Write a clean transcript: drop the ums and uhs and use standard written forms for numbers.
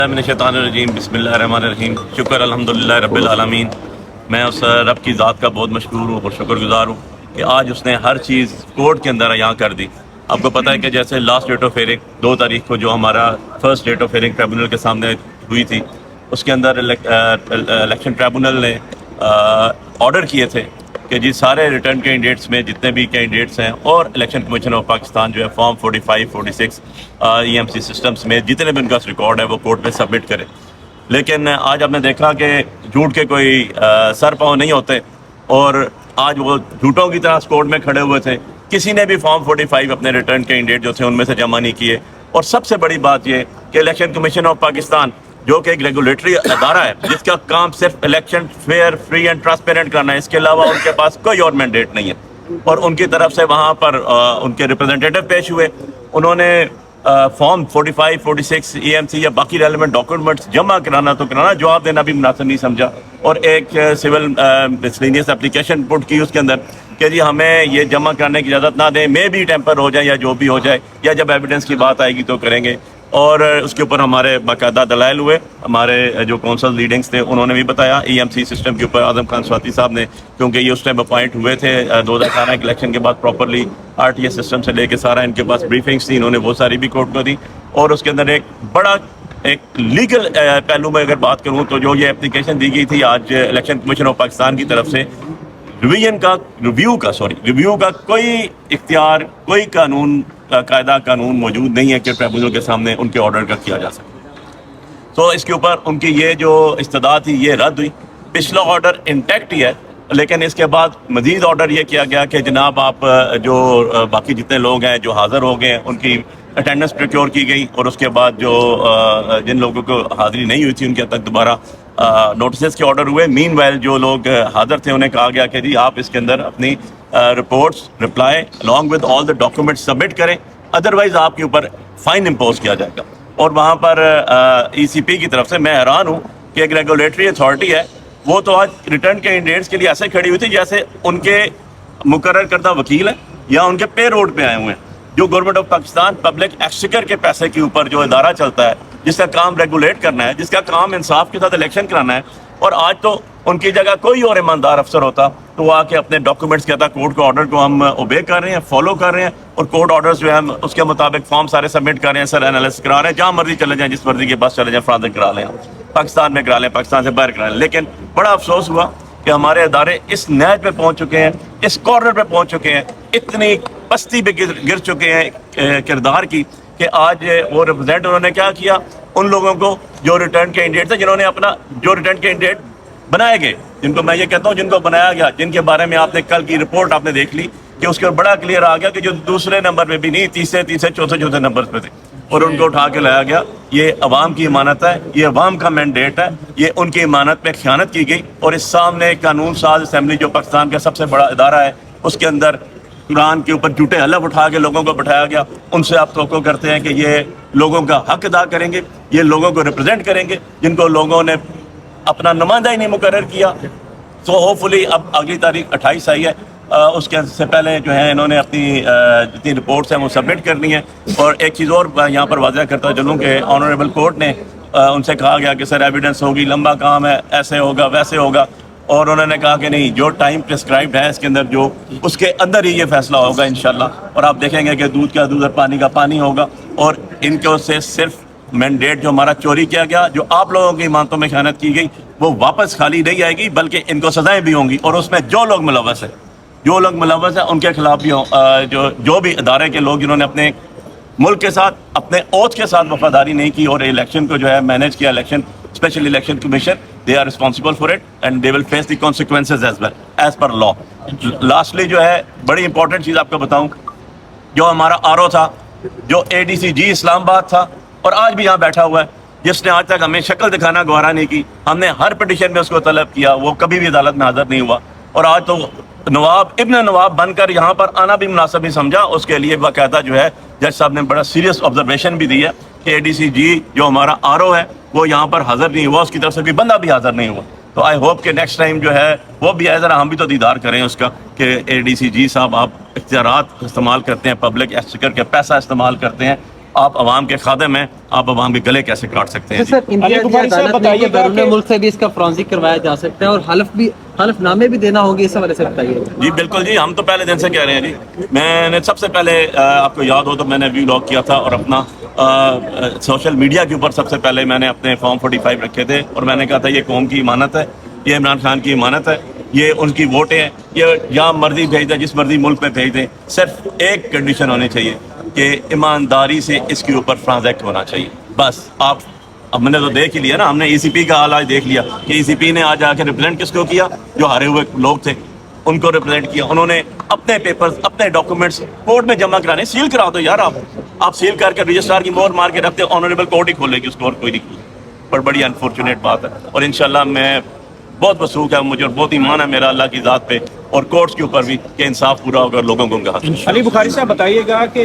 من الشیطان الرجیم بسم اللہ الرحمن الرحیم شکر الحمدللہ رب العالمین۔ میں اس رب کی ذات کا بہت مشکور ہوں اور شکر گزار ہوں کہ آج اس نے ہر چیز کورٹ کے اندر یہاں کر دی۔ آپ کو پتہ ہے کہ جیسے لاسٹ ڈیٹ آف ہیئرنگ 2 تاریخ کو جو ہمارا first date of hearing tribunal کے سامنے ہوئی تھی، اس کے اندر الیکشن ٹریبونل نے آرڈر کیے تھے کہ جی سارے ریٹرن کینڈیڈیٹس میں جتنے بھی کینڈیڈیٹس ہیں اور الیکشن کمیشن آف پاکستان جو ہے فارم 45 46 EMC سسٹمز میں جتنے بھی ان کا ریکارڈ ہے وہ کورٹ میں سبمٹ کرے۔ لیکن آج آپ نے دیکھا کہ جھوٹ کے کوئی سر پاؤں نہیں ہوتے، اور آج وہ جھوٹوں کی طرح کورٹ میں کھڑے ہوئے تھے۔ کسی نے بھی فارم 45 اپنے ریٹرن کینڈیڈیٹ جو تھے ان میں سے جمع نہیں کیے۔ اور سب سے بڑی بات یہ کہ الیکشن کمیشن آف پاکستان جو کہ ایک ریگولیٹری ادارہ ہے جس کا کام صرف election fair, free and transparent کرنا ہے، اس کے علاوہ ان کے پاس کوئی اور مینڈیٹ نہیں ہے۔ اور ان کی طرف سے وہاں پر ان کے ریپرزنٹیٹو پیش ہوئے، انہوں نے فارم 45 46 EMC یا باقی ریلیونٹ ڈاکومنٹس جمع کرانا تو کرانا، جواب دینا بھی مناسب نہیں سمجھا، اور ایک سول مسلینیس اپلیکیشن پٹ کی اس کے اندر کہ جی ہمیں یہ جمع کرنے کی اجازت نہ دیں، میں بھی ٹیمپر ہو جائے یا جو بھی ہو جائے، یا جب ایویڈنس کی بات آئے گی تو کریں گے۔ اور اس کے اوپر ہمارے باقاعدہ دلائل ہوئے، ہمارے جو کونسل لیڈنگس تھے انہوں نے بھی بتایا، EMC سسٹم کے اوپر اعظم خان سواتی صاحب نے، کیونکہ یہ اس ٹائم اپوائنٹ ہوئے تھے 2018 کے الیکشن کے بعد پراپرلی RTS سسٹم سے لے کے سارا ان کے پاس بریفنگس تھی، انہوں نے وہ ساری بھی کورٹ کو دی۔ اور اس کے اندر ایک بڑا ایک لیگل پہلو میں اگر بات کروں تو جو یہ اپلیکیشن دی گئی تھی آج الیکشن کمیشن آف پاکستان کی طرف سے، ریویو کا کوئی اختیار، کوئی قانون قاعدہ قانون موجود نہیں ہے کہ ٹریبونل کے سامنے ان کے آرڈر کا کیا جا سکے۔ تو اس کے اوپر ان کی یہ جو استدعا تھی یہ رد ہوئی۔ پچھلا آرڈر انٹیکٹ ہی ہے، لیکن اس کے بعد مزید آرڈر یہ کیا گیا کہ جناب آپ جو باقی جتنے لوگ ہیں جو حاضر ہو گئے ہیں ان کی اٹینڈنس پریکیور کی گئی، اور اس کے بعد جو جن لوگوں کو حاضری نہیں ہوئی تھی ان کے تک دوبارہ نوٹسز کے آرڈر ہوئے۔ مین وائل جو لوگ حاضر تھے انہیں کہا گیا کہ جی آپ اس کے اندر اپنی reports reply along with all the documents submit کریں، ادروائز آپ کے اوپر فائن امپوز کیا جائے گا۔ اور وہاں پر ECP کی طرف سے میں حیران ہوں کہ ایک ریگولیٹری اتھارٹی ہے، وہ تو آج ریٹرن کینڈیڈیٹس کے لیے ایسے کھڑی ہوئی تھی جیسے ان کے مقرر کردہ وکیل ہیں یا ان کے پے روڈ پہ آئے ہوئے ہیں۔ جو government of Pakistan public exchequer کے پیسے کے اوپر جو ادارہ چلتا ہے، جس کا کام ریگولیٹ کرنا ہے، جس کا کام انصاف کے ساتھ الیکشن کرانا ہے، اور آج تو ان کی جگہ کوئی اور ایماندار افسر ہوتا تو وہ آ کے اپنے ڈاکومنٹس کہتا کورٹ کے آرڈر کو ہم اوبے کر رہے ہیں، فالو کر رہے ہیں، اور کورٹ آرڈرز جو ہے ہم اس کے مطابق فارم سارے سبمٹ کر رہے ہیں، سر انالیسس کرا رہے ہیں، جہاں مرضی چلے جائیں، جس مرضی کے پاس چلے جائیں، فرانس کرا لیں، پاکستان میں کرا لیں، پاکستان سے باہر کرا لیں۔ لیکن بڑا افسوس ہوا کہ ہمارے ادارے اس نہج پہ پہنچ چکے ہیں، اس کارنر پہ پہنچ چکے ہیں، اتنی پستی پہ گر چکے ہیں کردار کی، کہ آج وہ ریپرزینٹ انہوں نے کیا کیا ان لوگوں کو جو ریٹرن کینڈیڈیٹ تھے، جنہوں نے اپنا جو ریٹرن کینڈیڈیٹ بنائے گئے، جن کو میں یہ کہتا ہوں جن کو بنایا گیا، جن کے بارے میں آپ نے کل کی رپورٹ آپ نے دیکھ لی کہ اس کے بڑا کلیئر آ گیا کہ جو دوسرے نمبر پہ بھی نہیں، تیسرے چوتھے نمبر پہ تھے، اور ان کو اٹھا کے لایا گیا۔ یہ عوام کی امانت ہے، یہ عوام کا مینڈیٹ ہے، یہ ان کی امانت پہ خیانت کی گئی۔ اور اس سامنے قانون ساز اسمبلی جو پاکستان کا سب سے بڑا ادارہ ہے، اس کے اندر قرآن کے اوپر جھوٹے حلف اٹھا کے لوگوں کو بٹھایا گیا۔ ان سے آپ توقع کرتے ہیں کہ یہ لوگوں کا حق ادا کریں گے، یہ لوگوں کو ریپرزینٹ کریں گے، جن کو لوگوں نے اپنا نمائندہ ہی نہیں مقرر کیا۔ تو ہوپفلی اب اگلی تاریخ 28 آئی ہے، اس کے سے پہلے جو ہے انہوں نے اپنی جتنی رپورٹس ہیں وہ سبمٹ کرنی ہے۔ اور ایک چیز اور یہاں پر واضح کرتا چلوں کہ آنریبل کورٹ نے ان سے کہا گیا کہ سر ایویڈنس ہوگی، لمبا کام ہے، ایسے ہوگا ویسے ہوگا، اور انہوں نے کہا کہ نہیں، جو ٹائم پرسکرائبڈ ہے اس کے اندر، جو اس کے اندر ہی یہ فیصلہ ہوگا انشاءاللہ۔ اور آپ دیکھیں گے کہ دودھ کا دودھ اور پانی کا پانی ہوگا، اور ان کو سے صرف مینڈیٹ جو ہمارا چوری کیا گیا، جو آپ لوگوں کی امانتوں میں خیانت کی گئی، وہ واپس خالی نہیں آئے گی، بلکہ ان کو سزائیں بھی ہوں گی۔ اور اس میں جو لوگ ملوث ہیں ان کے خلاف بھی جو بھی ادارے کے لوگ جنہوں نے اپنے ملک کے ساتھ، اپنے اوتھ کے ساتھ وفاداری نہیں کی اور الیکشن کو جو ہے مینیج کیا، election specially election commission, they are responsible for it and they will face the consequences as well as per law۔ lastly جو ہے بڑی امپورٹنٹ چیز آپ کو بتاؤں، جو ہمارا RO تھا، جو ADCG اسلام آباد تھا اور آج بھی یہاں بیٹھا ہوا ہے، جس نے آج تک ہمیں شکل دکھانا گوارا نہیں کی، ہم نے ہر پٹیشن میں اس کو طلب کیا، وہ کبھی بھی عدالت میں حاضر نہیں ہوا، اور آج تو ابن نواب بن کر یہاں پر آنا بھی مناسب نہیں سمجھا۔ اس کے لیے باقاعدہ جو ہے جج صاحب نے بڑا سیریس آبزرویشن بھی دی ہے کہ ADCG جو ہمارا RO ہے وہ یہاں پر حاضر نہیں ہوا، اس کی طرف سے کوئی بندہ بھی حاضر نہیں ہوا۔ تو آئی ہوپ کہ نیکسٹ ٹائم جو ہے وہ بھی ذرا ہم بھی تو دیدار کریں اس کا کہ ADCG صاحب آپ اختیارات استعمال کرتے ہیں، پبلک ایکسچیکر کا پیسہ استعمال کرتے ہیں، آپ عوام کے خادم ہیں, آپ عوام کے گلے کیسے کاٹ سکتے ہیں؟ سر امتیاز عدالت نے کہ بیرون ملک سے بھی اس کا فرانزک کروایا جا سکتا ہے اور حلف نامے بھی دینا ہوں گے, اس حوالے سے بتائیے. جی بالکل جی, ہم تو پہلے دن سے کہہ رہے ہیں جی. میں نے سب سے پہلے آپ کو یاد ہو تو میں نے ولاگ کیا تھا اور اپنا سوشل میڈیا کے اوپر سب سے پہلے میں نے اپنے فارم 45 رکھے تھے اور میں نے کہا تھا یہ قوم کی امانت ہے, یہ عمران خان کی امانت ہے, یہ ان کی ووٹیں ہیں, یہ جہاں مرضی بھیج دیں, جس مرضی ملک میں بھیج دیں, صرف ایک کنڈیشن ہونی چاہیے کہ ایمانداری سے اس کے اوپر ٹرانزیکٹ ہونا چاہیے. بس آپ, اب میں نے تو دیکھ ہی لیا نا, ہم نے ای سی پی کا حال آج دیکھ لیا کہ ای سی پی نے آج آ کے ریپرزینٹ کس کو کیا, جو ہارے ہوئے لوگ تھے ان کو ریپرزینٹ کیا. انہوں نے اپنے پیپرز, اپنے ڈاکومنٹس کورٹ میں جمع کرانے, سیل کرا دو یار. آپ سیل کر کے رجسٹرار کی مہر مار کے رکھتے, آنریبل کورٹ ہی کھولے گی اس کو, اور کوئی نہیں کھولے. پر بڑی انفارچونیٹ بات ہے, اور انشاءاللہ میں بہت مسروق ہے مجھے, اور بہت ایمان ہے میرا اللہ کی ذات پہ اور کورٹس کے اوپر بھی کہ انصاف پورا ہوگا, لوگوں کو ان کا حق. علی بخاری صاحب بتائیے گا کہ